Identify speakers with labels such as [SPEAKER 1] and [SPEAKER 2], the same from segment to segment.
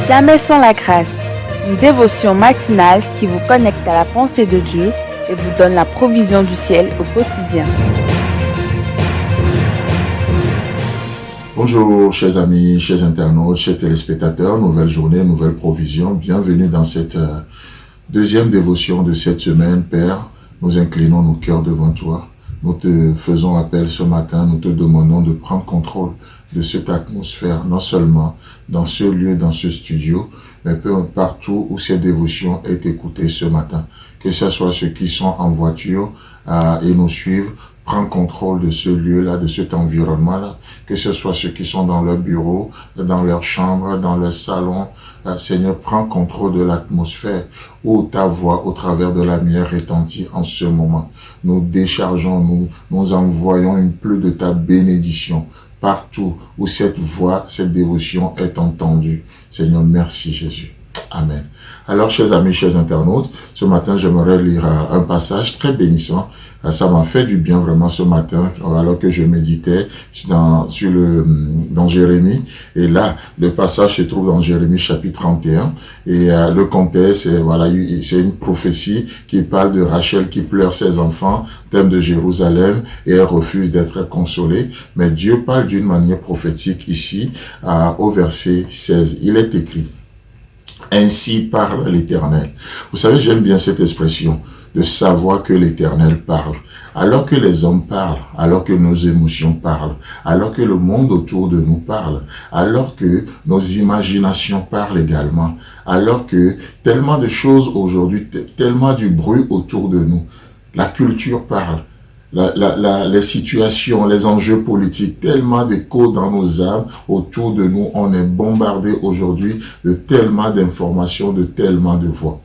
[SPEAKER 1] Jamais sans la grâce, une dévotion matinale qui vous connecte à la pensée de Dieu et vous donne la provision du ciel au quotidien.
[SPEAKER 2] Bonjour chers amis, chers internautes, chers téléspectateurs, nouvelle journée, nouvelle provision. Bienvenue dans cette deuxième dévotion de cette semaine. Père, nous inclinons nos cœurs devant toi. Nous te faisons appel ce matin, nous te demandons de prendre contrôle de cette atmosphère, non seulement dans ce lieu, dans ce studio, mais partout où cette dévotion est écoutée ce matin. Que ce soit ceux qui sont en voiture et nous suivent, prends contrôle de ce lieu-là, de cet environnement-là, que ce soit ceux qui sont dans leur bureau, dans leur chambre, dans leur salon. Seigneur, prends contrôle de l'atmosphère où ta voix, au travers de la mienne, retentit en ce moment. Nous déchargeons, nous envoyons une pluie de ta bénédiction partout où cette voix, cette dévotion est entendue. Seigneur, merci Jésus. Amen. Alors, chers amis, chers internautes, ce matin, j'aimerais lire un passage très bénissant. Ça m'a fait du bien vraiment ce matin, alors que je méditais dans Jérémie. Et là, le passage se trouve dans Jérémie chapitre 31. Et le contexte, c'est une prophétie qui parle de Rachel qui pleure ses enfants, thème de Jérusalem, et elle refuse d'être consolée. Mais Dieu parle d'une manière prophétique ici, au verset 16. Il est écrit: ainsi parle l'Éternel. Vous savez, j'aime bien cette expression de savoir que l'Éternel parle. Alors que les hommes parlent, alors que nos émotions parlent, alors que le monde autour de nous parle, alors que nos imaginations parlent également, alors que tellement de choses aujourd'hui, tellement du bruit autour de nous, la culture parle. Les situations, les enjeux politiques, tellement d'échos dans nos âmes autour de nous, on est bombardé aujourd'hui de tellement d'informations, de tellement de voix.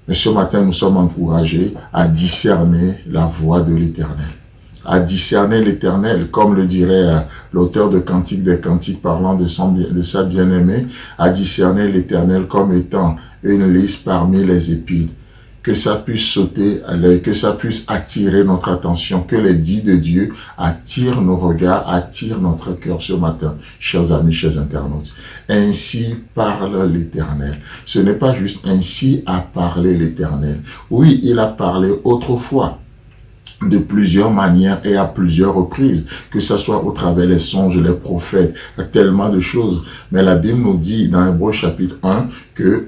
[SPEAKER 2] Mais ce matin, nous sommes encouragés à discerner la voix de l'Éternel. À discerner l'Éternel, comme le dirait l'auteur de Cantique des Cantiques parlant de sa bien-aimée, à discerner l'Éternel comme étant une lys parmi les épines. Que ça puisse sauter à l'œil, que ça puisse attirer notre attention, que les dits de Dieu attirent nos regards, attirent notre cœur ce matin, chers amis, chers internautes. Ainsi parle l'Éternel. Ce n'est pas juste ainsi a parlé l'Éternel. Oui, il a parlé autrefois, de plusieurs manières et à plusieurs reprises, que ce soit au travers des songes, les prophètes, tellement de choses. Mais la Bible nous dit dans Hébreux chapitre 1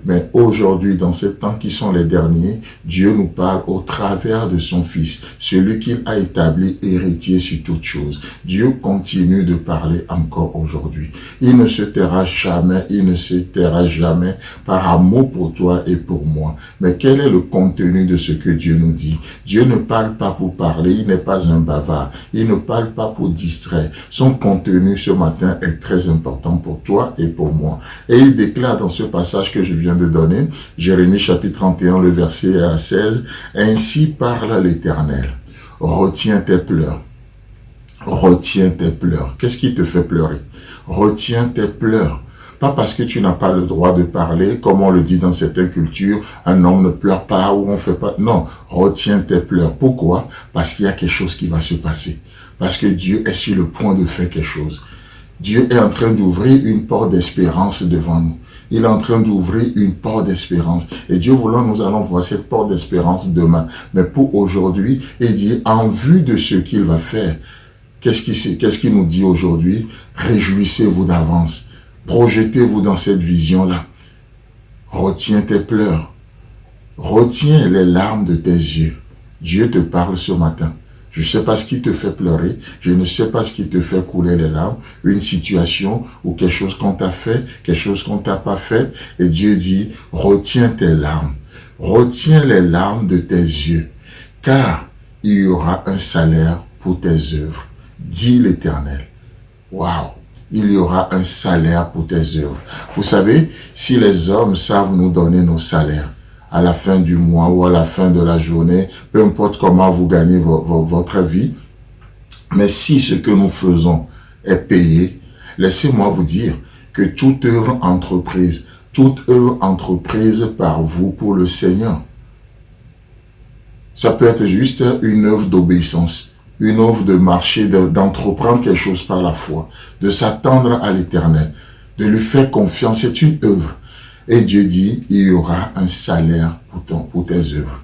[SPEAKER 2] mais aujourd'hui, dans ces temps qui sont les derniers, Dieu nous parle au travers de son Fils, celui qu'il a établi héritier sur toutes choses. Dieu continue de parler encore aujourd'hui. Il ne se taira jamais par amour pour toi et pour moi. Mais quel est le contenu de ce que Dieu nous dit? Dieu ne parle pas pour parler, il n'est pas un bavard. Il ne parle pas pour distraire. Son contenu ce matin est très important pour toi et pour moi. Et il déclare dans ce passage que je viens de donner, Jérémie chapitre 31, le verset 16, « Ainsi parle l'Éternel, retiens tes pleurs. » Retiens tes pleurs. Qu'est-ce qui te fait pleurer? Retiens tes pleurs. Pas parce que tu n'as pas le droit de parler, comme on le dit dans certaines cultures, un homme ne pleure pas ou on fait pas. Non, retiens tes pleurs. Pourquoi? Parce qu'il y a quelque chose qui va se passer. Parce que Dieu est sur le point de faire quelque chose. Dieu est en train d'ouvrir une porte d'espérance devant nous. Il est en train d'ouvrir une porte d'espérance. Et Dieu voulant, nous allons voir cette porte d'espérance demain. Mais pour aujourd'hui, il dit, en vue de ce qu'il va faire, qu'est-ce qu'il nous dit aujourd'hui? Réjouissez-vous d'avance. Projetez-vous dans cette vision-là. Retiens tes pleurs. Retiens les larmes de tes yeux. Dieu te parle ce matin. Je ne sais pas ce qui te fait pleurer, je ne sais pas ce qui te fait couler les larmes, une situation ou quelque chose qu'on t'a fait, quelque chose qu'on t'a pas fait, et Dieu dit, retiens tes larmes, retiens les larmes de tes yeux, car il y aura un salaire pour tes œuvres, dit l'Éternel. Waouh! Il y aura un salaire pour tes œuvres. Vous savez, si les hommes savent nous donner nos salaires, à la fin du mois ou à la fin de la journée, peu importe comment vous gagnez votre vie. Mais si ce que nous faisons est payé, laissez-moi vous dire que toute œuvre entreprise par vous pour le Seigneur, ça peut être juste une œuvre d'obéissance, une œuvre de marcher, d'entreprendre quelque chose par la foi, de s'attendre à l'Éternel, de lui faire confiance. C'est une œuvre. Et Dieu dit, il y aura un salaire pour tes œuvres.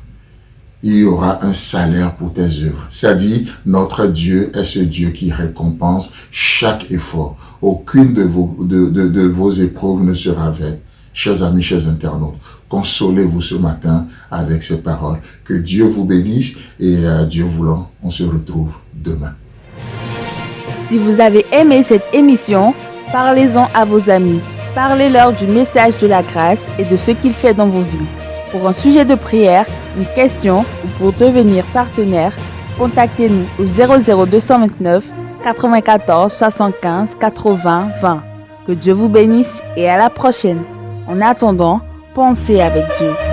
[SPEAKER 2] Il y aura un salaire pour tes œuvres. C'est-à-dire, notre Dieu est ce Dieu qui récompense chaque effort. Aucune de vos épreuves ne sera vaine. Chers amis, chers internautes, consolez-vous ce matin avec ces paroles. Que Dieu vous bénisse et Dieu voulant, on se retrouve demain.
[SPEAKER 1] Si vous avez aimé cette émission, parlez-en à vos amis. Parlez-leur du message de la grâce et de ce qu'il fait dans vos vies. Pour un sujet de prière, une question ou pour devenir partenaire, contactez-nous au 00229 94 75 80 20. Que Dieu vous bénisse et à la prochaine. En attendant, pensez avec Dieu.